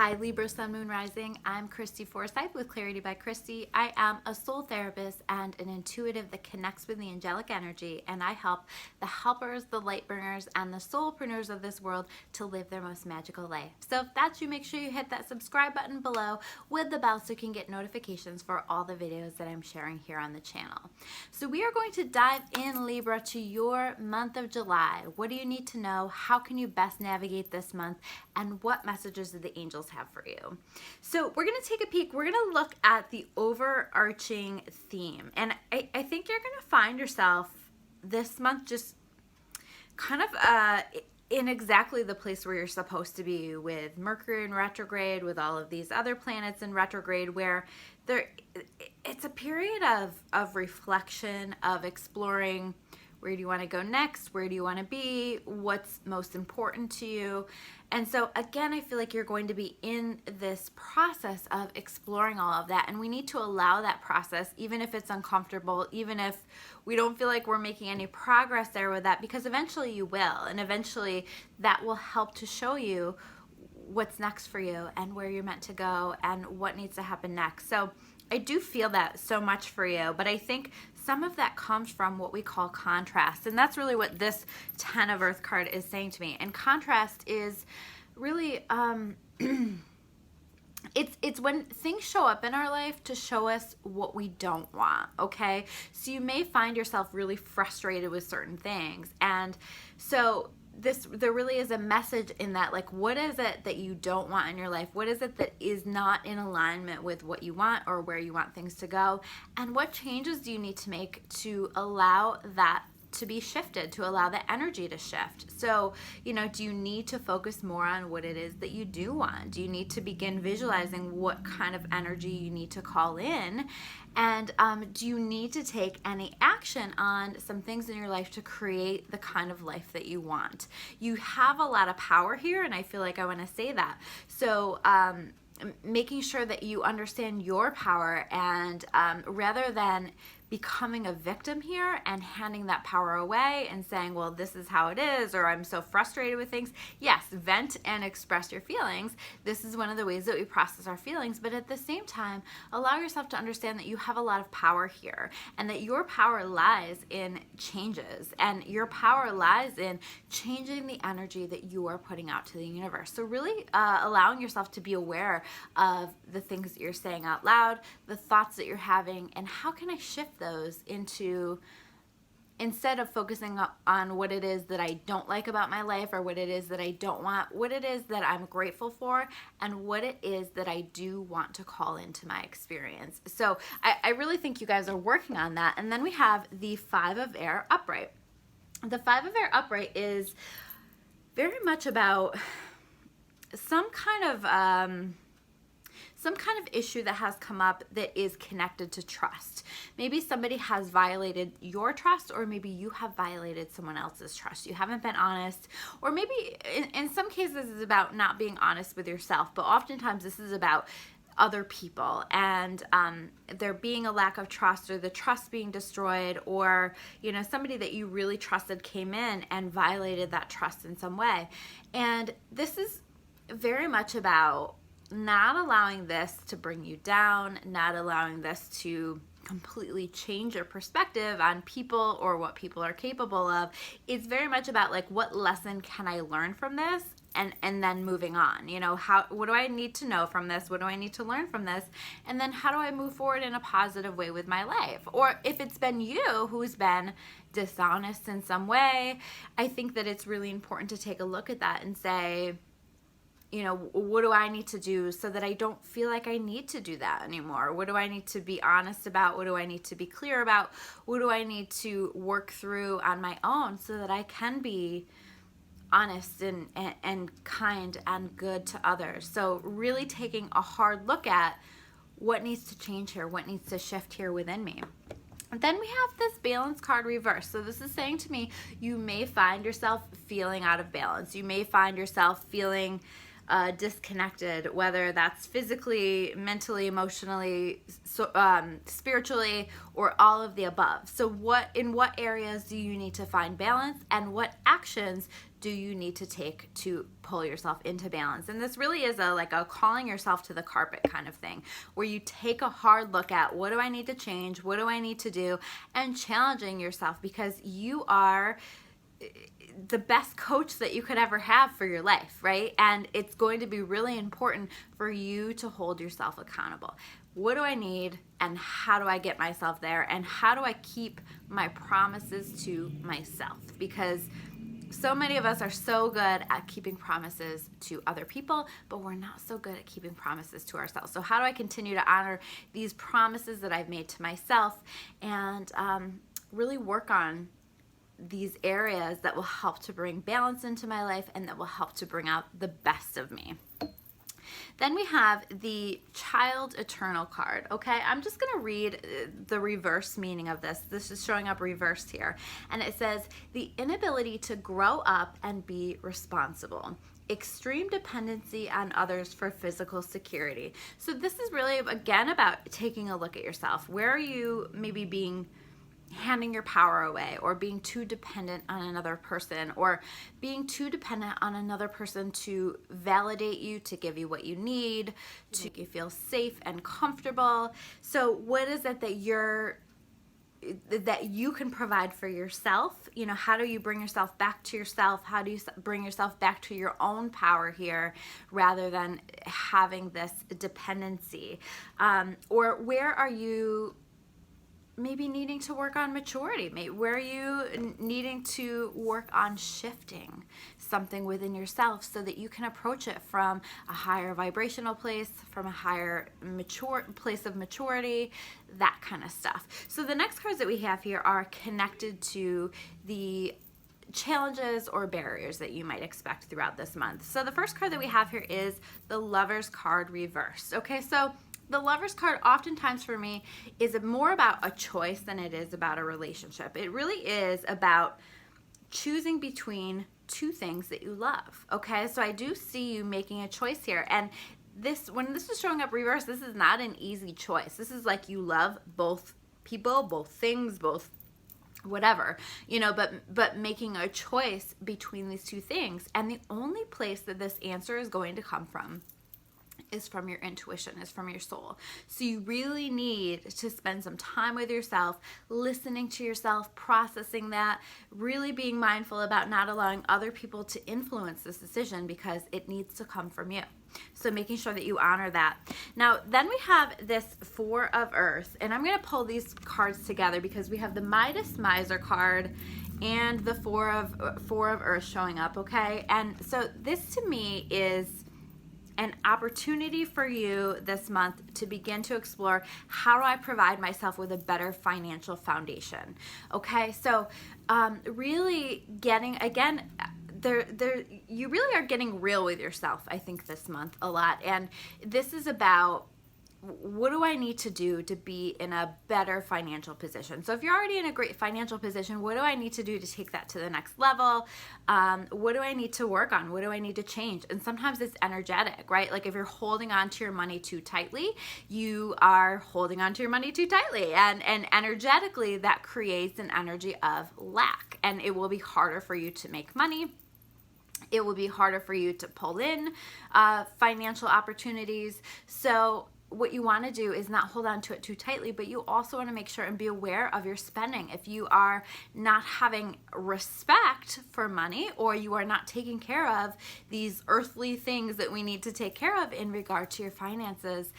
Hi Libra, Sun, Moon, Rising. I'm Christy Forsyth with Clarity by Christy. I am a soul therapist and an intuitive that connects with the angelic energy, and I help the helpers, the light bringers, and the soulpreneurs of this world to live their most magical life. So if that's you, make sure you hit that subscribe button below with the bell so you can get notifications for all the videos that I'm sharing here on the channel. So we are going to dive in, Libra, to your month of July. What do you need to know? How can you best navigate this month? And what messages do the angels have for you? So we're going to take a peek. We're going to look at the overarching theme. And I think you're going to find yourself this month just kind of in exactly the place where you're supposed to be, with Mercury in retrograde, with all of these other planets in retrograde, where it's a period of reflection, of exploring where do you want to go next, where do you want to be, what's most important to you. And so again, I feel like you're going to be in this process of exploring all of that, and we need to allow that process, even if it's uncomfortable, even if we don't feel like we're making any progress there with that, because eventually you will, and eventually that will help to show you what's next for you and where you're meant to go and what needs to happen next. So I do feel that so much for you, but I think some of that comes from what we call contrast, and that's really what this 10 of Earth card is saying to me. And contrast is really it's when things show up in our life to show us what we don't want, okay? So you may find yourself really frustrated with certain things, and so there really is a message in that, like, what is it that you don't want in your life? What is it that is not in alignment with what you want or where you want things to go? And what changes do you need to make to allow that to be shifted, to allow the energy to shift? So, do you need to focus more on what it is that you do want? Do you need to begin visualizing what kind of energy you need to call in? And do you need to take any action on some things in your life to create the kind of life that you want? You have a lot of power here, and I feel like I want to say that. So making sure that you understand your power, and rather than becoming a victim here and handing that power away and saying, well, this is how it is, or I'm so frustrated with things. Yes, vent and express your feelings. This is one of the ways that we process our feelings, but at the same time, allow yourself to understand that you have a lot of power here, and that your power lies in changes, and your power lies in changing the energy that you are putting out to the universe. So really allowing yourself to be aware of the things that you're saying out loud, the thoughts that you're having, and how can I shift those into, instead of focusing on what it is that I don't like about my life, or what it is that I don't want, what it is that I'm grateful for, and what it is that I do want to call into my experience. So I really think you guys are working on that. And then we have the 5 of Air upright. The 5 of Air upright is very much about some kind of issue that has come up that is connected to trust. Maybe somebody has violated your trust, or maybe you have violated someone else's trust. You haven't been honest, or maybe in some cases it's about not being honest with yourself, but oftentimes this is about other people, and there being a lack of trust, or the trust being destroyed, or somebody that you really trusted came in and violated that trust in some way. And this is very much about not allowing this to bring you down, not allowing this to completely change your perspective on people or what people are capable of. It's very much about, like, what lesson can I learn from this, and then moving on. What do I need to know from this? What do I need to learn from this? And then how do I move forward in a positive way with my life? Or if it's been you who's been dishonest in some way, I think that it's really important to take a look at that and say, what do I need to do so that I don't feel like I need to do that anymore? What do I need to be honest about? What do I need to be clear about? What do I need to work through on my own so that I can be honest and kind and good to others? So really taking a hard look at what needs to change here, what needs to shift here within me. Then we have this balance card reverse. So this is saying to me, you may find yourself feeling out of balance. You may find yourself feeling disconnected, whether that's physically, mentally, emotionally, spiritually, or all of the above. So in what areas do you need to find balance, and what actions do you need to take to pull yourself into balance? And this really is like a calling yourself to the carpet kind of thing, where you take a hard look at, what do I need to change? What do I need to do? And challenging yourself, because you are the best coach that you could ever have for your life, right? And it's going to be really important for you to hold yourself accountable. What do I need, and how do I get myself there, and how do I keep my promises to myself? Because so many of us are so good at keeping promises to other people, but we're not so good at keeping promises to ourselves. So how do I continue to honor these promises that I've made to myself, and really work on these areas that will help to bring balance into my life, and that will help to bring out the best of me? Then we have the Child Eternal card, okay? I'm just going to read the reverse meaning of this. This is showing up reversed here. And it says, the inability to grow up and be responsible. Extreme dependency on others for physical security. So this is really, again, about taking a look at yourself. Where are you maybe handing your power away, or being too dependent on another person, or being too dependent on another person to validate you, to give you what you need, to make you feel safe and comfortable? So what is it that you can provide for yourself? You know, how do you bring yourself back to yourself? How do you bring yourself back to your own power here, rather than having this dependency? Or where are you maybe needing to work on maturity? Where are you needing to work on shifting something within yourself, so that you can approach it from a higher vibrational place, from a higher place of maturity, that kind of stuff. So the next cards that we have here are connected to the challenges or barriers that you might expect throughout this month. So the first card that we have here is the Lover's card reversed. Okay, so the Lover's card oftentimes for me is more about a choice than it is about a relationship. It really is about choosing between two things that you love. Okay, so I do see you making a choice here. And when this is showing up reversed, this is not an easy choice. This is like you love both people, both things, both whatever, you know, but making a choice between these two things. And the only place that this answer is going to come from is from your intuition, is from your soul. So you really need to spend some time with yourself, listening to yourself, processing that, really being mindful about not allowing other people to influence this decision, because it needs to come from you. So making sure that you honor that. Now, then we have this Four of Earth, and I'm going to pull these cards together because we have the Midas Miser card and the Four of Earth showing up, okay? And so this to me is an opportunity for you this month to begin to explore, how do I provide myself with a better financial foundation? Okay, so really getting, again, you really are getting real with yourself, I think, this month a lot. And this is about, what do I need to do to be in a better financial position? So if you're already in a great financial position, what do I need to do to take that to the next level? What do I need to work on? What do I need to change? And sometimes it's energetic, right? Like if you're holding on to your money too tightly, you are holding on to your money too tightly. And energetically, that creates an energy of lack. And it will be harder for you to make money. It will be harder for you to pull in financial opportunities. So what you want to do is not hold on to it too tightly, but you also want to make sure and be aware of your spending. If you are not having respect for money, or you are not taking care of these earthly things that we need to take care of in regard to your finances,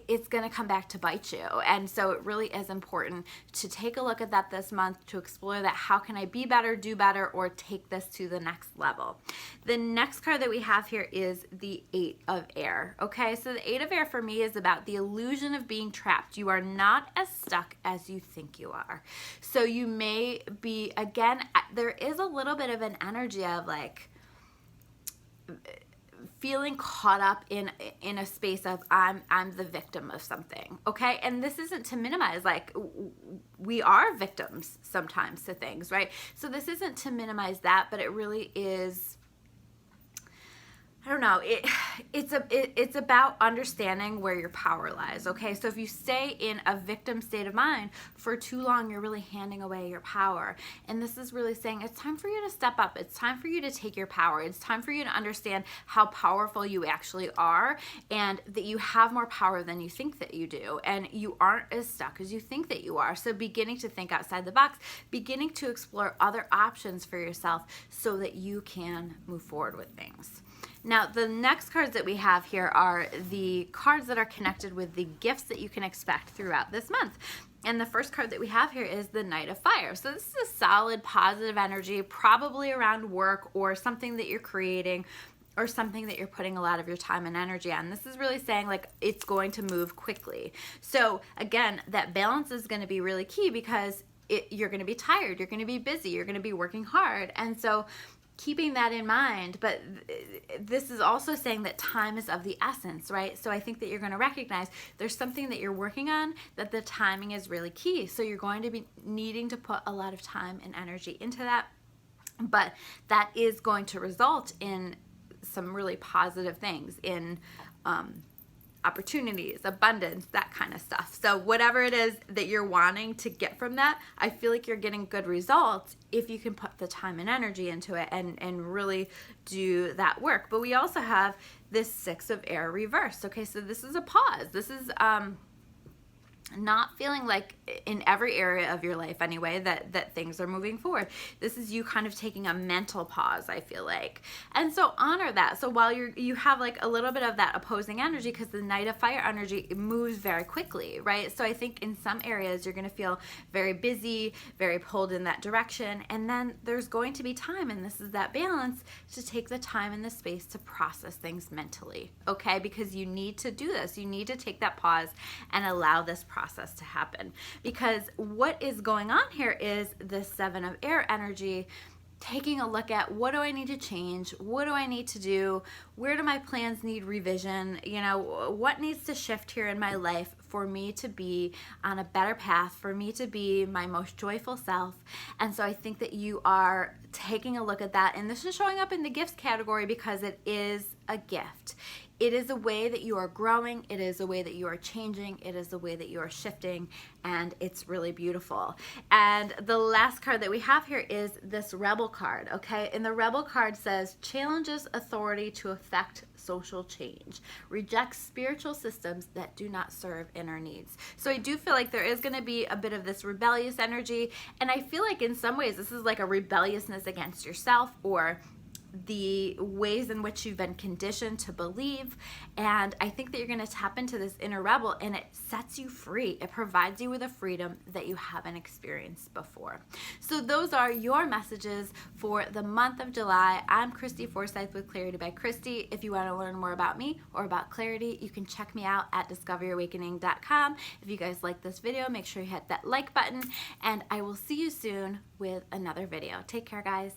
it's going to come back to bite you. And so it really is important to take a look at that this month, to explore that. How can I be better, do better, or take this to the next level? The next card that we have here is the Eight of Air. Okay, so the Eight of Air for me is about the illusion of being trapped. You are not as stuck as you think you are. So you may be, again, there is a little bit of an energy of like feeling caught up in a space of I'm the victim of something, okay? And this isn't to minimize, like, we are victims sometimes to things, right? So this isn't to minimize that, but it really is, I don't know, it's about understanding where your power lies, okay? So if you stay in a victim state of mind for too long, you're really handing away your power. And this is really saying it's time for you to step up. It's time for you to take your power. It's time for you to understand how powerful you actually are, and that you have more power than you think that you do, and you aren't as stuck as you think that you are. So beginning to think outside the box, beginning to explore other options for yourself so that you can move forward with things. Now, the next cards that we have here are the cards that are connected with the gifts that you can expect throughout this month. And the first card that we have here is the Knight of Fire. So this is a solid, positive energy, probably around work or something that you're creating or something that you're putting a lot of your time and energy on. This is really saying like it's going to move quickly. So again, that balance is going to be really key because you're going to be tired, you're going to be busy, you're going to be working hard. And so keeping that in mind, but this is also saying that time is of the essence, right? So I think that you're going to recognize there's something that you're working on, that the timing is really key. So you're going to be needing to put a lot of time and energy into that, but that is going to result in some really positive things, in opportunities, abundance, that kind of stuff. So whatever it is that you're wanting to get from that, I feel like you're getting good results if you can put the time and energy into it and really do that work. But we also have this Six of Air reverse. Okay, so this is a pause. This is not feeling like in every area of your life anyway that things are moving forward. This is you kind of taking a mental pause, I feel like. And so honor that. So while you have like a little bit of that opposing energy, because the Knight of Fire energy moves very quickly, right? So I think in some areas you're going to feel very busy, very pulled in that direction, and then there's going to be time, and this is that balance, to take the time and the space to process things mentally, okay? Because you need to do this. You need to take that pause and allow this process to happen, because what is going on here is the Seven of Air energy, taking a look at what do I need to change, what do I need to do, where do my plans need revision, you know, what needs to shift here in my life for me to be on a better path, for me to be my most joyful self. And so I think that you are taking a look at that, and this is showing up in the gifts category because it is a gift. It is a way that you are growing, it is a way that you are changing, it is a way that you are shifting, and it's really beautiful. And the last card that we have here is this Rebel card, okay? And the Rebel card says, challenges authority to affect social change, rejects spiritual systems that do not serve inner needs. So I do feel like there is going to be a bit of this rebellious energy, and I feel like in some ways this is like a rebelliousness against yourself or the ways in which you've been conditioned to believe. And I think that you're going to tap into this inner rebel, and it sets you free. It provides you with a freedom that you haven't experienced before. So those are your messages for the month of July. I'm Christy Forsyth with Clarity by Christy. If you want to learn more about me or about clarity, you can check me out at discoveryourawakening.com. If you guys like this video, make sure you hit that like button, and I will see you soon with another video. Take care, guys.